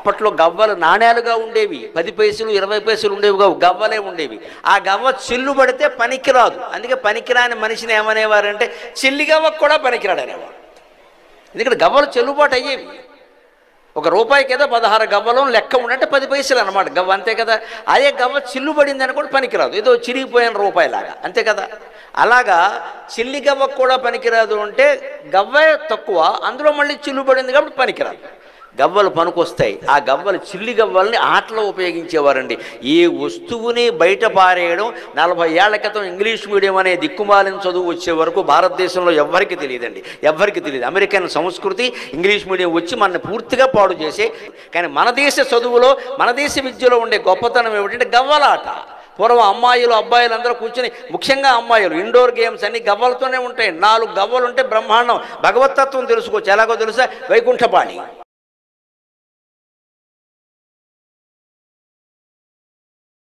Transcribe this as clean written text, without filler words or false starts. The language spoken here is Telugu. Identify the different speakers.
Speaker 1: అప్పట్లో గవ్వలు నాణ్యాలుగా ఉండేవి, 10 పైసలు 20 పైసలు ఉండేవి కావు, గవ్వలే ఉండేవి. ఆ గవ్వ చిల్లు పడితే పనికిరాదు, అందుకే పనికిరాని మనిషిని ఏమనేవారంటే చిల్లి గవ్వకు కూడా పనికిరాడు అనేవారు. ఎందుకంటే గవ్వలు చెల్లుబాటు అయ్యేవి. ₹1 ఏదో 16 గవ్వలు లెక్క ఉండంటే 10 పైసలు అనమాట గవ్వ, అంతే కదా. అదే గవ్వ చిల్లు పడింది అని కూడా పనికిరాదు, ఏదో చిరిగిపోయిన రూపాయిలాగా, అంతే కదా. అలాగా చిల్లి గవ్వకు కూడా పనికిరాదు అంటే గవ్వే తక్కువ, అందులో మళ్ళీ చిల్లు పడింది కాబట్టి పనికిరాదు. గవ్వలు పనికొస్తాయి. ఆ గవ్వలు చిల్లి గవ్వల్ని ఆటలో ఉపయోగించేవారండి. ఏ వస్తువుని బయట పారేయడం 40 ఏళ్ల క్రితం ఇంగ్లీష్ మీడియం అనే దిక్కుమాలిన చదువు వచ్చే వరకు భారతదేశంలో ఎవ్వరికి తెలియదండి, ఎవ్వరికి తెలియదు. అమెరికన్ సంస్కృతి ఇంగ్లీష్ మీడియం వచ్చి మనల్ని పూర్తిగా పాడు చేసే. కానీ మన దేశ చదువులో, మన దేశ విద్యలో ఉండే గొప్పతనం ఏమిటంటే గవ్వలాట. పూర్వం అమ్మాయిలు అబ్బాయిలు అందరూ కూర్చొని, ముఖ్యంగా అమ్మాయిలు ఇండోర్ గేమ్స్ అన్ని గవ్వలతోనే ఉంటాయి. 4 గవ్వలు ఉంటే బ్రహ్మాండం, భగవతత్వం తెలుసుకోవచ్చు. ఎలాగో తెలుసా, వైకుంఠపాణి